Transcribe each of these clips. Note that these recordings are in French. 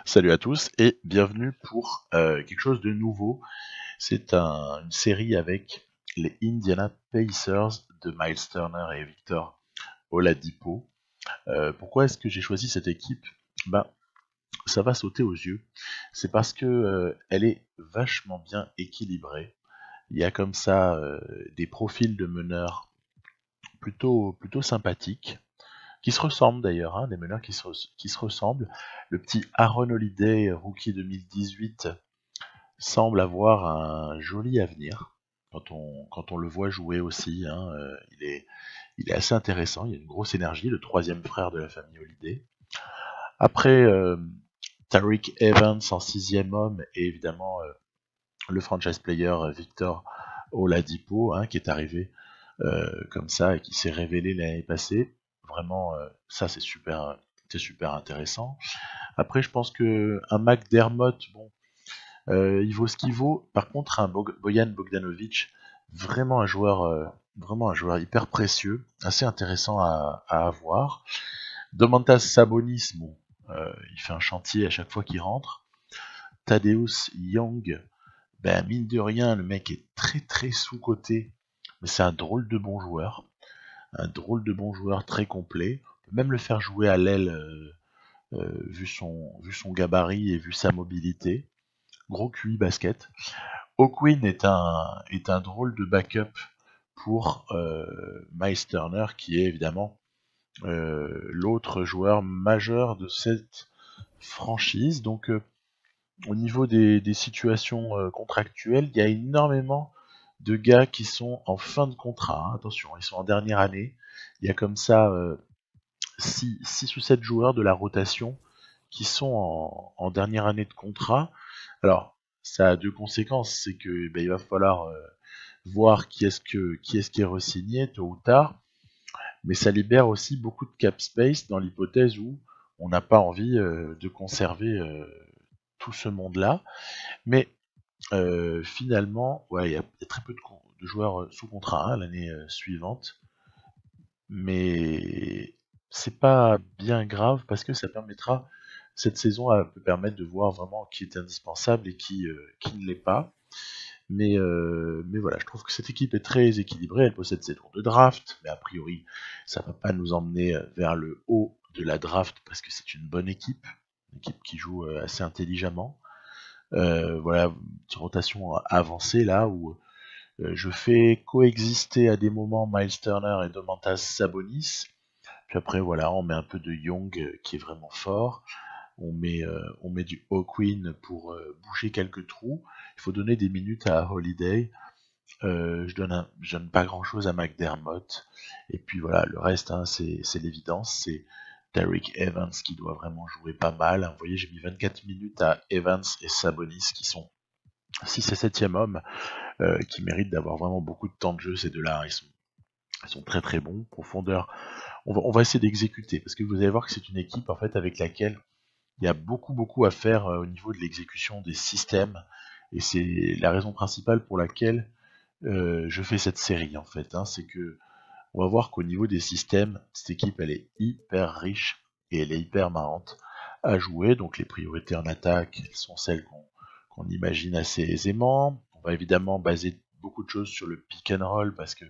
Salut à tous et bienvenue pour quelque chose de nouveau. C'est une série avec les Indiana Pacers de Miles Turner et Victor Oladipo. Pourquoi est-ce que j'ai choisi cette équipe? Ben, ça va sauter aux yeux. C'est parce que elle est vachement bien équilibrée. Il y a comme ça des profils de meneurs plutôt sympathiques, qui se ressemblent d'ailleurs, hein, des meneurs qui se ressemblent. Le petit Aaron Holiday, rookie 2018, semble avoir un joli avenir quand on le voit jouer aussi. Hein, il est assez intéressant, il y a une grosse énergie, le troisième frère de la famille Holiday. Après, Tariq Evans en sixième homme et évidemment le franchise player Victor Oladipo, hein, qui est arrivé comme ça et qui s'est révélé l'année passée. Vraiment, ça c'est super intéressant. Après, je pense que un McDermott, bon, il vaut ce qu'il vaut. Par contre, un Bojan Bogdanovic, vraiment un joueur hyper précieux, assez intéressant à avoir. Domantas Sabonis, bon, il fait un chantier à chaque fois qu'il rentre. Thaddeus Young, ben mine de rien, le mec est très sous-coté, mais c'est un drôle de bon joueur. Un drôle de bon joueur très complet. On peut même le faire jouer à l'aile vu son gabarit et vu sa mobilité. Gros QI basket. O'Quinn est un drôle de backup pour Miles Turner, qui est évidemment l'autre joueur majeur de cette franchise. Donc au niveau des situations contractuelles, il y a énormément de gars qui sont en fin de contrat. Hein. Attention, ils sont en dernière année. Il y a comme ça 6 ou 7 joueurs de la rotation qui sont en dernière année de contrat. Alors, ça a deux conséquences, c'est que ben, il va falloir voir qui est re-signé tôt ou tard, mais ça libère aussi beaucoup de cap space dans l'hypothèse où on n'a pas envie de conserver tout ce monde-là. Mais finalement, ouais, il y a très peu de joueurs sous contrat hein, l'année suivante, mais c'est pas bien grave parce que ça permettra cette saison peut permettre de voir vraiment qui est indispensable et qui ne l'est pas. Mais voilà, je trouve que cette équipe est très équilibrée, elle possède ses tours de draft, mais a priori, ça ne va pas nous emmener vers le haut de la draft parce que c'est une équipe qui joue assez intelligemment. Voilà, une rotation avancée là où je fais coexister à des moments Miles Turner et Domantas Sabonis. Puis après, voilà, on met un peu de Young qui est vraiment fort. On met du O'Quinn pour boucher quelques trous. Il faut donner des minutes à Holiday. Je donne pas grand chose à McDermott. Et puis voilà, le reste, hein, c'est l'évidence. C'est Tariq Evans qui doit vraiment jouer pas mal. Vous voyez, j'ai mis 24 minutes à Evans et Sabonis qui sont 6 et 7e hommes, qui méritent d'avoir vraiment beaucoup de temps de jeu. Ces deux-là, ils sont très bons. Profondeur, on va essayer d'exécuter parce que vous allez voir que c'est une équipe en fait avec laquelle il y a beaucoup à faire au niveau de l'exécution des systèmes et c'est la raison principale pour laquelle je fais cette série en fait. Hein, c'est que on va voir qu'au niveau des systèmes, cette équipe elle est hyper riche et elle est hyper marrante à jouer. Donc les priorités en attaque, elles sont celles qu'on imagine assez aisément. On va évidemment baser beaucoup de choses sur le pick and roll parce que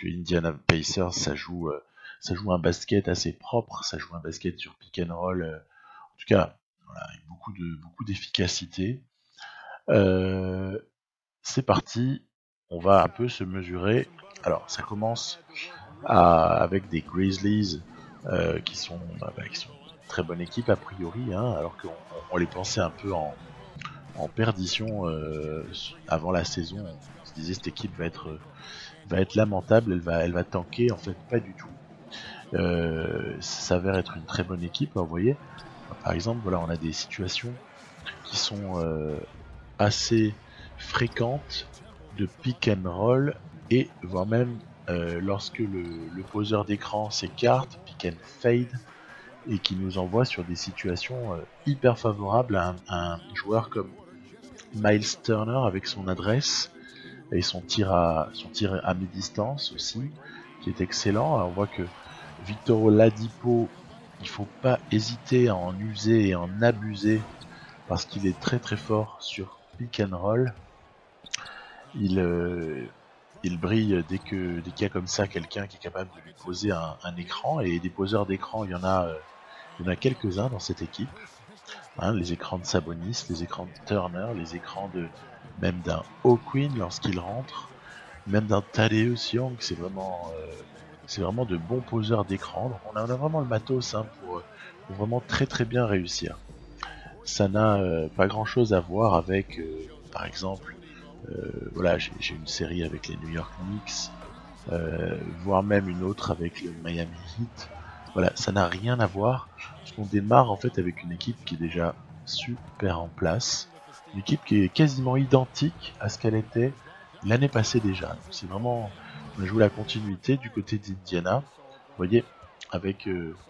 Indiana Pacers ça joue un basket assez propre, ça joue un basket sur pick and roll, en tout cas voilà, avec beaucoup d'efficacité. C'est parti, on va un peu se mesurer. Alors ça commence avec des Grizzlies qui sont une très bonne équipe a priori, hein, alors qu'on les pensait un peu en perdition avant la saison. On se disait cette équipe va être lamentable, elle va tanker, en fait pas du tout. Ça s'avère être une très bonne équipe, vous voyez. Par exemple, voilà, on a des situations qui sont assez fréquentes de pick and roll et voire même lorsque le poseur d'écran s'écarte, pick and fade et qui nous envoie sur des situations hyper favorables à un joueur comme Miles Turner avec son adresse et son tir à mi-distance aussi, qui est excellent. Alors on voit que Victor Oladipo il faut pas hésiter à en user et en abuser parce qu'il est très très fort sur pick and roll. Il brille dès qu'il y a comme ça quelqu'un qui est capable de lui poser un écran, et des poseurs d'écran, il y en a quelques-uns dans cette équipe. Hein, les écrans de Sabonis, les écrans de Turner, les écrans de même d'un O'Quinn lorsqu'il rentre, même d'un Thaddeus Young. C'est vraiment de bons poseurs d'écran. Donc on a vraiment le matos pour vraiment très très bien réussir. Ça n'a pas grand chose à voir avec, par exemple, voilà, j'ai une série avec les New York Knicks, voire même une autre avec le Miami Heat. Voilà, ça n'a rien à voir. Parce qu'on démarre en fait avec une équipe qui est déjà super en place, une équipe qui est quasiment identique à ce qu'elle était l'année passée déjà. Donc c'est vraiment, on a joué la continuité du côté d'Indiana. Vous voyez, avec bon,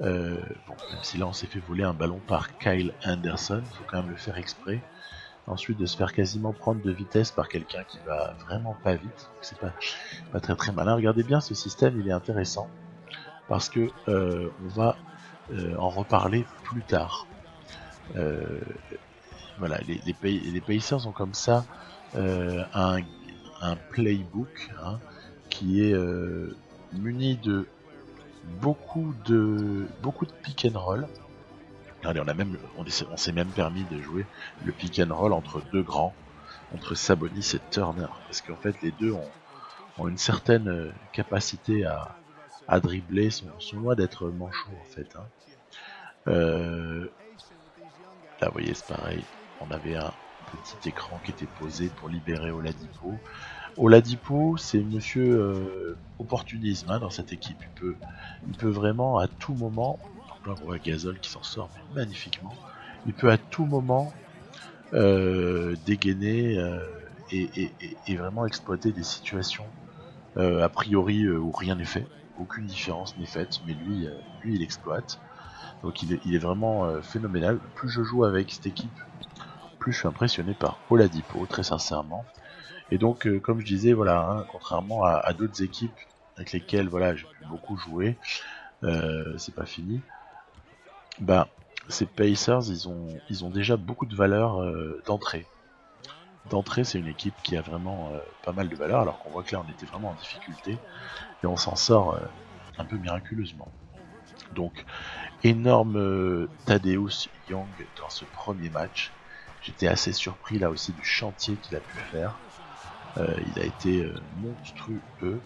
même si là on s'est fait voler un ballon par Kyle Anderson, il faut quand même le faire exprès. Ensuite de se faire quasiment prendre de vitesse par quelqu'un qui va vraiment pas vite, c'est pas très très malin. Regardez bien ce système, il est intéressant parce que on va en reparler plus tard. Voilà, les Pacers ont comme ça un playbook, hein, qui est muni de beaucoup de pick and roll. Allez, on s'est même permis de jouer le pick and roll entre deux grands, entre Sabonis et Turner, parce qu'en fait les deux ont une certaine capacité à dribbler, sont loin d'être manchots en fait. Hein. Là, vous voyez, c'est pareil. On avait un petit écran qui était posé pour libérer Oladipo. Oladipo, c'est monsieur opportunisme, hein, dans cette équipe. Il peut vraiment à tout moment. Donc là, on voit Gasol qui s'en sort magnifiquement. Il peut à tout moment dégainer et vraiment exploiter des situations a priori où rien n'est fait, aucune différence n'est faite, mais lui il exploite. Donc il est vraiment phénoménal. Plus je joue avec cette équipe, plus je suis impressionné par Oladipo, très sincèrement. Et donc, comme je disais, voilà, hein, contrairement à d'autres équipes avec lesquelles voilà, j'ai pu beaucoup jouer, c'est pas fini. Bah, ces Pacers, ils ont déjà beaucoup de valeur d'entrée. D'entrée, c'est une équipe qui a vraiment pas mal de valeur, alors qu'on voit que là, on était vraiment en difficulté et on s'en sort un peu miraculeusement. Donc, énorme Thaddeus Young dans ce premier match. J'étais assez surpris là aussi du chantier qu'il a pu faire. Il a été monstrueux.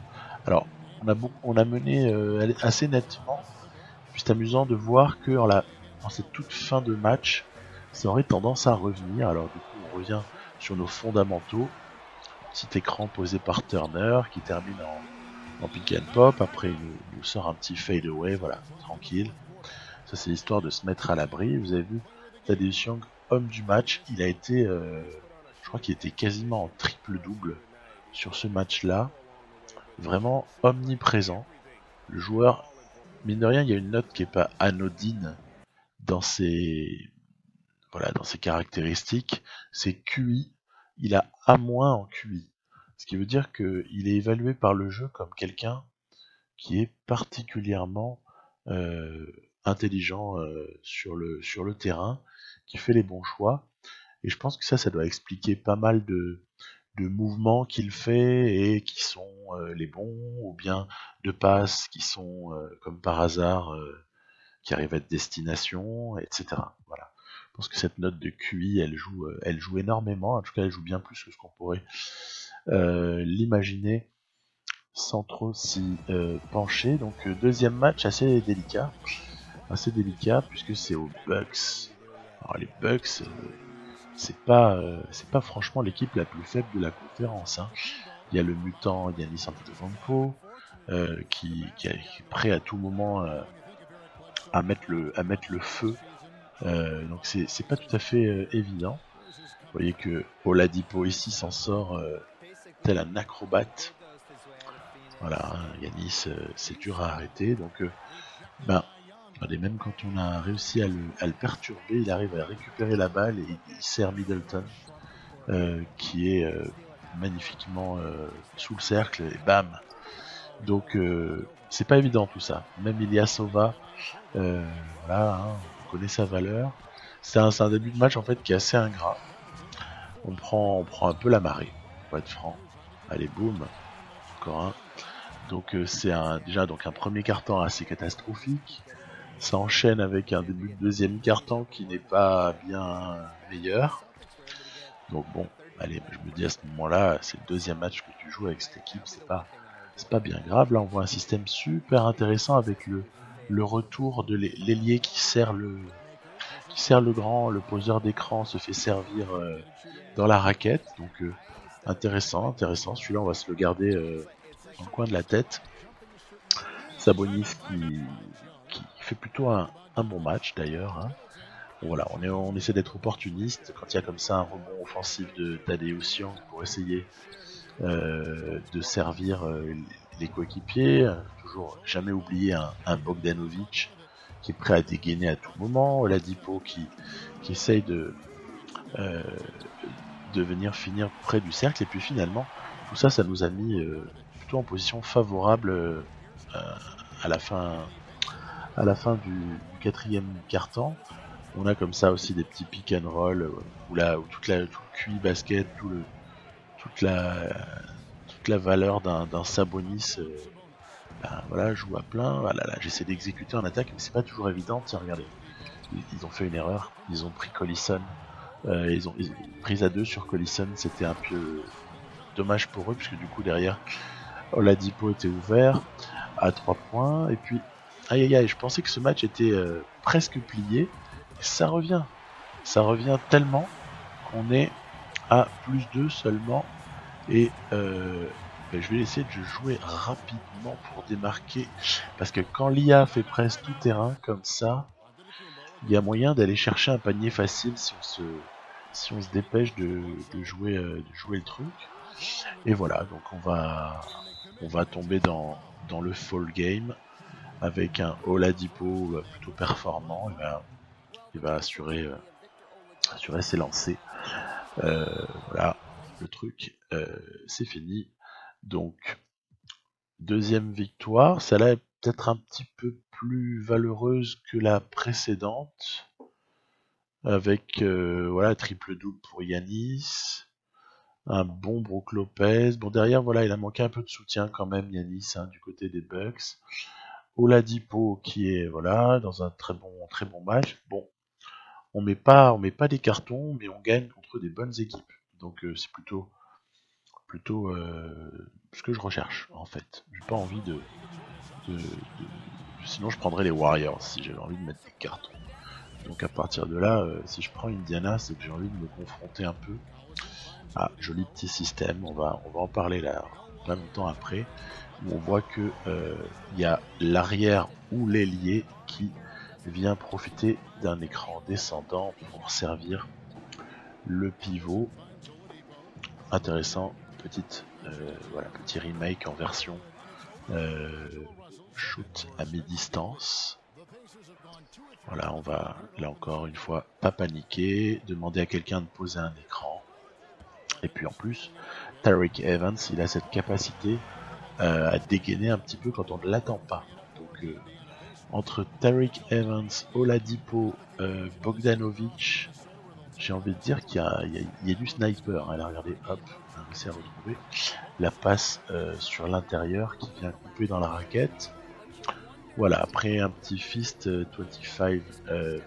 Alors, on a mené assez nettement. Puis c'est amusant de voir que en cette toute fin de match, ça aurait tendance à revenir. Alors du coup, on revient sur nos fondamentaux. Petit écran posé par Turner qui termine en pick and pop. Après, il nous sort un petit fade away. Voilà, tranquille. Ça, c'est l'histoire de se mettre à l'abri. Vous avez vu, Thaddeus Young, homme du match. Il a été, je crois qu'il était quasiment en triple-double sur ce match-là. Vraiment omniprésent. Le joueur, mine de rien, il y a une note qui est pas anodine dans ses caractéristiques. C'est QI. Il a A- en QI. Ce qui veut dire qu'il est évalué par le jeu comme quelqu'un qui est particulièrement intelligent sur le terrain, qui fait les bons choix. Et je pense que ça doit expliquer pas mal de mouvements qu'il fait et qui sont les bons, ou bien de passes qui sont comme par hasard qui arrivent à être destination, etc. Voilà. Je pense que cette note de QI, elle joue énormément. En tout cas, elle joue bien plus que ce qu'on pourrait l'imaginer sans trop s'y pencher. Donc deuxième match assez délicat puisque c'est aux Bucks. Alors les Bucks, c'est pas franchement l'équipe la plus faible de la conférence. Hein. Il y a le mutant Giannis Antetokounmpo qui est prêt à tout moment à mettre le feu. Donc c'est pas tout à fait évident. Vous voyez que Oladipo ici s'en sort tel un acrobate. Voilà, hein, Giannis, c'est dur à arrêter. Donc, regardez, même quand on a réussi à le perturber, il arrive à récupérer la balle et il sert Middleton, qui est magnifiquement sous le cercle, et bam. Donc, c'est pas évident tout ça. Même Ilyasova Voilà, hein, on connaît sa valeur. C'est un début de match en fait qui est assez ingrat. On prend un peu la marée, pour être franc. Allez, boum, encore un. Donc c'est déjà donc un premier quart-temps assez catastrophique. Ça enchaîne avec un début de deuxième quart-temps qui n'est pas bien meilleur. Donc bon, allez, je me dis à ce moment-là, c'est le deuxième match que tu joues avec cette équipe, c'est pas bien grave. Là, on voit un système super intéressant avec le retour de l'ailier qui sert le grand, le poseur d'écran se fait servir dans la raquette. Donc intéressant. Celui-là, on va se le garder dans le coin de la tête. Sabonis qui fait plutôt un bon match d'ailleurs. Hein. Bon, voilà, on essaie d'être opportuniste quand il y a comme ça un rebond offensif de Tadeusz Young pour essayer de servir les coéquipiers. Toujours jamais oublier un Bogdanovic qui est prêt à dégainer à tout moment. Oladipo qui essaye de venir finir près du cercle. Et puis finalement, tout ça, ça nous a mis plutôt en position favorable à la fin du quatrième quart-temps. On a comme ça aussi des petits pick and roll où tout le QI basket, toute la valeur d'un Sabonis voilà, joue à plein. Voilà, là, j'essaie d'exécuter en attaque, mais c'est pas toujours évident. Tiens, regardez, ils ont fait une erreur. Ils ont pris Collison. Ils ont pris à 2 sur Collison. C'était un peu dommage pour eux, puisque du coup, derrière, Oladipo était ouvert à 3 points. Et puis, aïe, je pensais que ce match était presque plié. Et ça revient tellement qu'on est à +2 seulement. Et je vais essayer de jouer rapidement pour démarquer. Parce que quand l'IA fait presque tout terrain comme ça, il y a moyen d'aller chercher un panier facile si on se dépêche de jouer le truc. Et voilà, donc on va tomber dans le fall game avec un Oladipo plutôt performant. Il va assurer ses lancers. Voilà, le truc, c'est fini. Donc, deuxième victoire. Celle-là est peut-être un petit peu plus valeureuse que la précédente. Avec voilà, triple-double pour Yanis. Un bon Brook Lopez. Bon, derrière, voilà, il a manqué un peu de soutien quand même, Yanis, hein, du côté des Bucks. Oladipo qui est voilà dans un très bon match. Bon, on met pas des cartons, mais on gagne contre des bonnes équipes. Donc c'est plutôt ce que je recherche en fait. J'ai pas envie de sinon je prendrais les Warriors si j'avais envie de mettre des cartons. Donc à partir de là, si je prends Indiana, c'est que j'ai envie de me confronter un peu. Ah, joli petit système, on va en parler là pas longtemps après, où on voit que y a l'arrière ou l'ailier qui vient profiter d'un écran descendant pour servir le pivot. Intéressant, petit remake en version shoot à mi-distance. Voilà, on va là encore une fois pas paniquer, demander à quelqu'un de poser un écran. Et puis en plus, Tyreke Evans, il a cette capacité à dégainer un petit peu quand on ne l'attend pas. Donc entre Tyreke Evans, Oladipo, Bogdanovic, j'ai envie de dire qu'il y a du sniper. Hein. Là, regardez, hop, on a réussi à retrouver la passe sur l'intérieur qui vient couper dans la raquette. Voilà, après un petit fist 25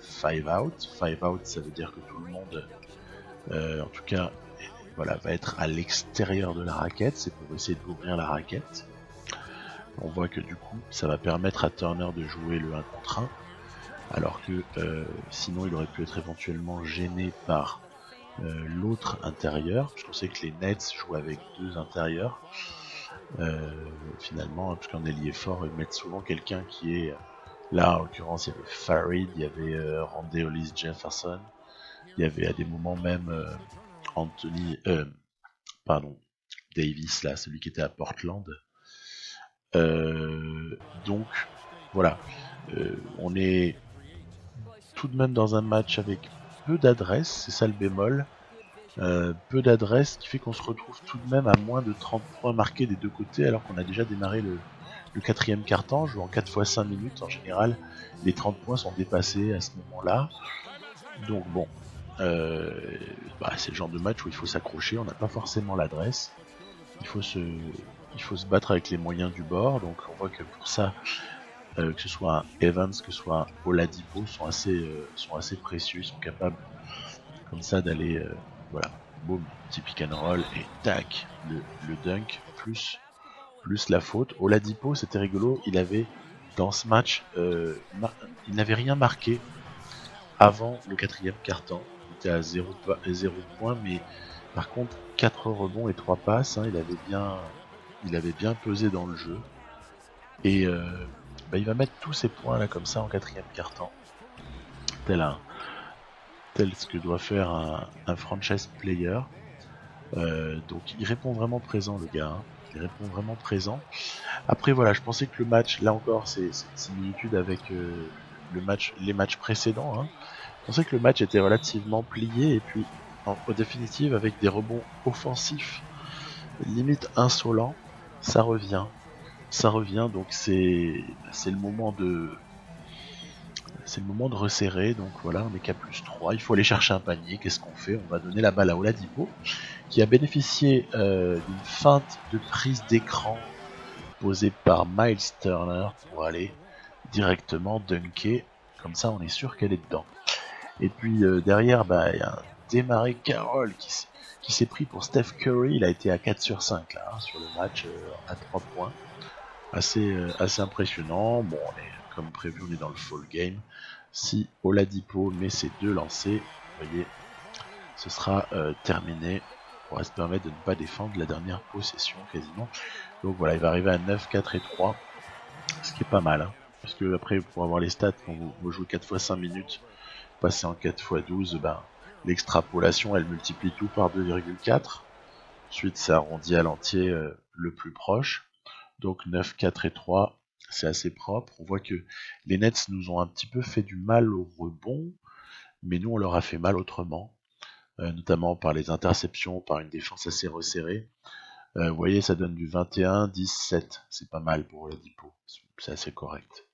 5 out. 5 out, ça veut dire que tout le monde, en tout cas, voilà, va être à l'extérieur de la raquette. C'est pour essayer d'ouvrir la raquette. On voit que du coup, ça va permettre à Turner de jouer le 1 contre 1. Alors que sinon, il aurait pu être éventuellement gêné par l'autre intérieur. Parce qu'on sait que les Nets jouent avec 2 intérieurs. Finalement, parce qu'en ailier fort, ils mettent souvent quelqu'un qui est là. En l'occurrence, il y avait Farid, il y avait Randy Hollis Jefferson, il y avait à des moments même Davis, là, celui qui était à Portland. Donc voilà, on est tout de même dans un match avec peu d'adresse, c'est ça le bémol. Peu d'adresse qui fait qu'on se retrouve tout de même à moins de 30 points marqués des deux côtés alors qu'on a déjà démarré le quatrième quart-temps, jouant 4 fois 5 minutes en général, les 30 points sont dépassés à ce moment-là. Donc bon, c'est le genre de match où il faut s'accrocher, on n'a pas forcément l'adresse, il faut se battre avec les moyens du bord, donc on voit que pour ça, que ce soit un Evans, que ce soit un Oladipo, sont assez précieux, ils sont capables comme ça d'aller, voilà, boum, petit pick and roll, et tac, le dunk, plus la faute. Oladipo, c'était rigolo, il avait, dans ce match, il n'avait rien marqué avant le quatrième quart-temps. Il était à 0 points, mais par contre 4 rebonds et 3 passes, hein, il avait bien pesé dans le jeu. Et il va mettre tous ses points là comme ça en quatrième quart-temps. Tel ce que doit faire un franchise player. Donc il répond vraiment présent, le gars. Hein. Il répond vraiment présent. Après voilà, je pensais que le match, là encore, c'est une similitude avec les matchs précédents. Hein. Je pensais que le match était relativement plié et puis en définitive avec des rebonds offensifs limite insolents, ça revient. Donc c'est le moment de resserrer. Donc voilà, on est qu'à +3, il faut aller chercher un panier. Qu'est-ce qu'on fait? On va donner la balle à Oladipo, qui a bénéficié d'une feinte de prise d'écran posée par Miles Turner pour aller directement dunker. Comme ça, on est sûr qu'elle est dedans. Et puis derrière, il y a un démarré Carroll qui s'est pris pour Steph Curry. Il a été à 4 sur 5 là, hein, sur le match, à 3 points. Assez impressionnant. Bon, comme prévu, on est dans le fall game. Si Oladipo met ses 2 lancers, vous voyez, ce sera terminé. On va se permettre de ne pas défendre la dernière possession quasiment. Donc voilà, il va arriver à 9, 4 et 3. Ce qui est pas mal. Hein, parce que après, pour avoir les stats, quand vous jouez 4 fois 5 minutes, passer en 4 x 12, l'extrapolation elle multiplie tout par 2,4. Ensuite ça arrondit à l'entier le plus proche. Donc 9, 4 et 3, c'est assez propre. On voit que les Nets nous ont un petit peu fait du mal au rebond, mais nous on leur a fait mal autrement, notamment par les interceptions, par une défense assez resserrée. Vous voyez, ça donne du 21, 10, 7. C'est pas mal pour Oladipo, c'est assez correct.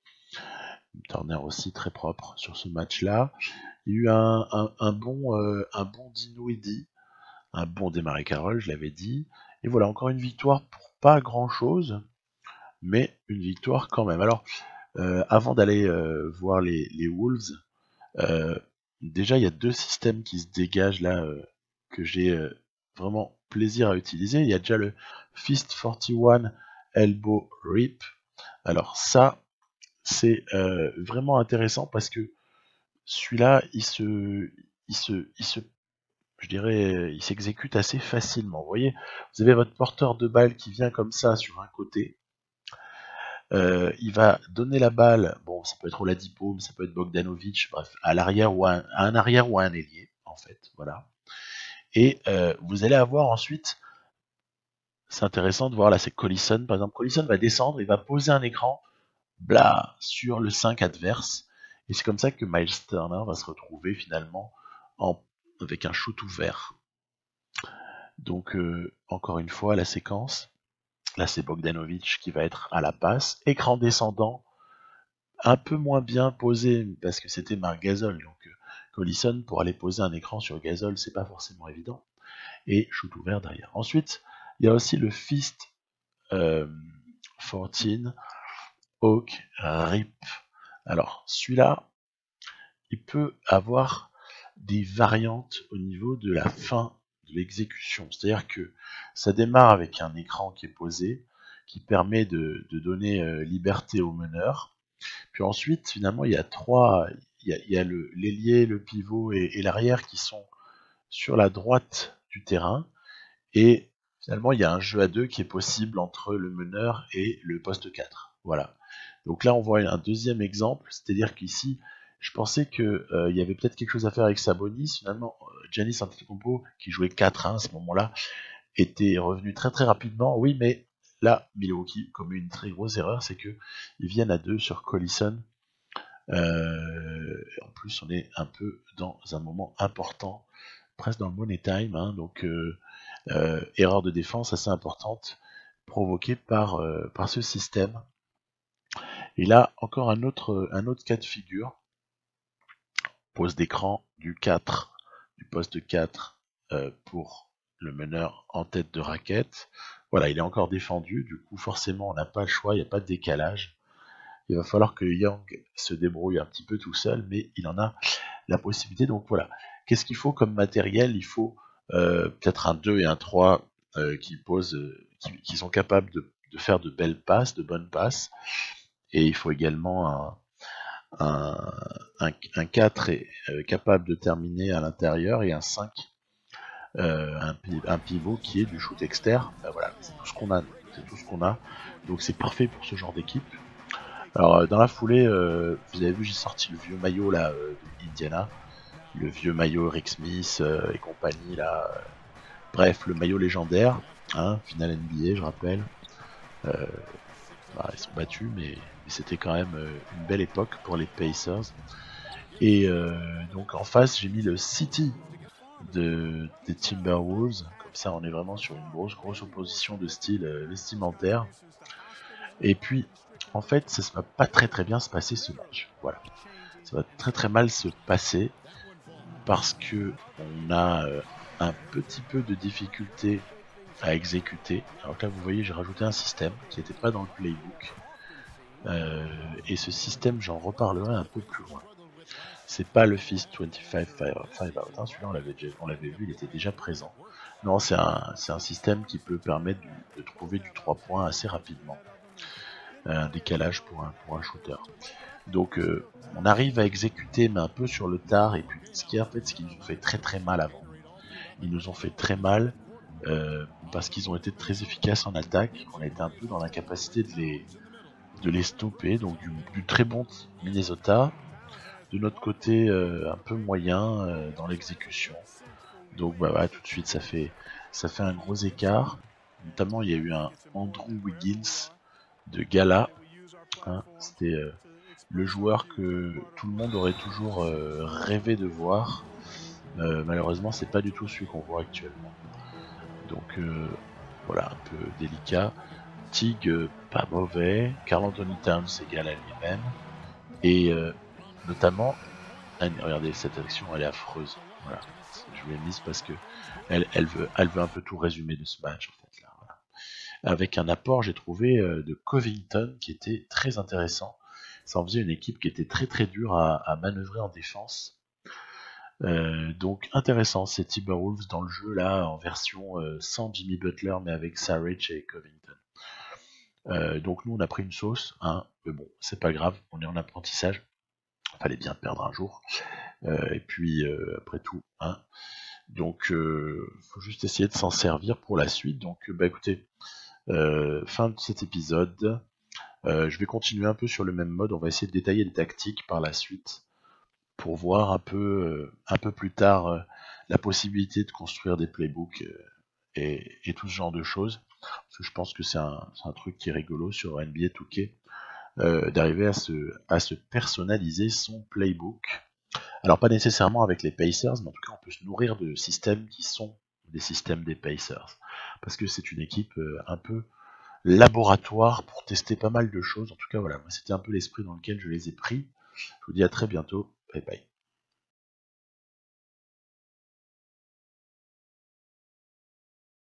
Turner aussi très propre sur ce match-là. Il y a eu un bon Dinwiddie, un bon démarré Carroll, je l'avais dit. Et voilà, encore une victoire pour pas grand-chose, mais une victoire quand même. Alors, avant d'aller voir les Wolves, déjà il y a 2 systèmes qui se dégagent là, que j'ai vraiment plaisir à utiliser. Il y a déjà le Fist 41 Elbow Rip. Alors ça, c'est vraiment intéressant parce que celui-là, il s'exécute assez facilement. Vous voyez, vous avez votre porteur de balle qui vient comme ça sur un côté. Il va donner la balle, bon, ça peut être Oladipo, mais ça peut être Bogdanovic, bref, à l'arrière ou à un arrière ou à un ailier, en fait, voilà. Et vous allez avoir ensuite, c'est intéressant de voir là, c'est Collison, par exemple, Collison va descendre, il va poser un écran, sur le 5 adverse, et c'est comme ça que Miles Turner va se retrouver finalement avec un shoot ouvert. Donc encore une fois, la séquence, là c'est Bogdanovic qui va être à la passe, écran descendant, un peu moins bien posé parce que c'était Marc Gasol, donc Collison pour aller poser un écran sur Gasol, c'est pas forcément évident, et shoot ouvert derrière. Ensuite, il y a aussi le Fist 14 Hawk Rip. Alors celui-là, il peut avoir des variantes au niveau de la fin de l'exécution. C'est-à-dire que ça démarre avec un écran qui est posé, qui permet de donner liberté au meneur. Puis ensuite, finalement, il y a l'ailier, le pivot et l'arrière qui sont sur la droite du terrain. Et finalement, il y a un jeu à 2 qui est possible entre le meneur et le poste 4. Voilà. Donc là, on voit un deuxième exemple, c'est-à-dire qu'ici, je pensais qu'il y avait peut-être quelque chose à faire avec Sabonis. Finalement, Giannis Antetokounmpo, qui jouait 4-1 à ce moment-là, était revenu très très rapidement. Oui, mais là, Milwaukee commet une très grosse erreur, c'est qu'ils viennent à 2 sur Collison. En plus, on est un peu dans un moment important, presque dans le money time, hein, donc erreur de défense assez importante provoquée par ce système. Et là, encore un autre cas de figure. Pose d'écran du poste 4 pour le meneur en tête de raquette. Voilà, il est encore défendu, du coup forcément on n'a pas le choix, il n'y a pas de décalage. Il va falloir que Young se débrouille un petit peu tout seul, mais il en a la possibilité. Donc voilà, qu'est-ce qu'il faut comme matériel? Il faut peut-être un 2 et un 3 qui sont capables de faire de belles passes, de bonnes passes. Et il faut également un 4 est capable de terminer à l'intérieur et un 5 un pivot qui est du shoot externe. Ben voilà, c'est tout ce qu'on a. C'est tout ce qu'on a. Donc c'est parfait pour ce genre d'équipe. Alors dans la foulée, vous avez vu, j'ai sorti le vieux maillot là d'Indiana, le vieux maillot Rick Smith et compagnie là. Bref, le maillot légendaire, hein, finale NBA, je rappelle. Ils sont battus, mais c'était quand même une belle époque pour les Pacers. Et donc en face, j'ai mis le City des Timberwolves. Comme ça, on est vraiment sur une grosse opposition de style vestimentaire. Et puis, en fait, ça va pas très bien se passer ce match. Voilà, ça va très mal se passer parce que on a un petit peu de difficulté à exécuter. Alors là, vous voyez, j'ai rajouté un système qui n'était pas dans le playbook. Et ce système, j'en reparlerai un peu plus loin. C'est pas le Fist 25 5 out, hein, celui-là on l'avait vu, il était déjà présent. Non, c'est un système qui peut permettre de trouver du 3 points assez rapidement. Un décalage pour un shooter. Donc on arrive à exécuter mais un peu sur le tard, et puis ce qu'ils nous ont fait très mal avant. Ils nous ont fait très mal parce qu'ils ont été très efficaces en attaque, on a été un peu dans l'incapacité de les stopper, donc du très bon Minnesota. De notre côté, un peu moyen dans l'exécution. Donc bah, tout de suite, ça fait un gros écart. Notamment, il y a eu un Andrew Wiggins de gala. Hein, c'était le joueur que tout le monde aurait toujours rêvé de voir. Malheureusement, c'est pas du tout celui qu'on voit actuellement. Donc voilà, un peu délicat. Tig, pas mauvais. Karl Anthony Towns égal à lui-même. Et notamment, regardez, cette action, elle est affreuse. Voilà, je l'ai mise parce que elle veut un peu tout résumer de ce match, en fait, là, voilà. Avec un apport, j'ai trouvé, de Covington qui était très intéressant. Ça en faisait une équipe qui était très dure à manœuvrer en défense. Donc intéressant, ces Timberwolves dans le jeu là, en version sans Jimmy Butler, mais avec Saric et Covington. Donc nous on a pris une sauce, hein, mais bon, c'est pas grave, on est en apprentissage. Fallait bien perdre un jour. Et puis après tout, hein. Donc faut juste essayer de s'en servir pour la suite. Donc bah écoutez, fin de cet épisode. Je vais continuer un peu sur le même mode. On va essayer de détailler les tactiques par la suite pour voir un peu plus tard la possibilité de construire des playbooks et tout ce genre de choses. Parce que je pense que c'est un truc qui est rigolo sur NBA 2K, d'arriver à se personnaliser son playbook. Alors pas nécessairement avec les Pacers, mais en tout cas on peut se nourrir de systèmes qui sont des systèmes des Pacers. Parce que c'est une équipe un peu laboratoire pour tester pas mal de choses. En tout cas voilà, moi c'était un peu l'esprit dans lequel je les ai pris. Je vous dis à très bientôt, bye bye.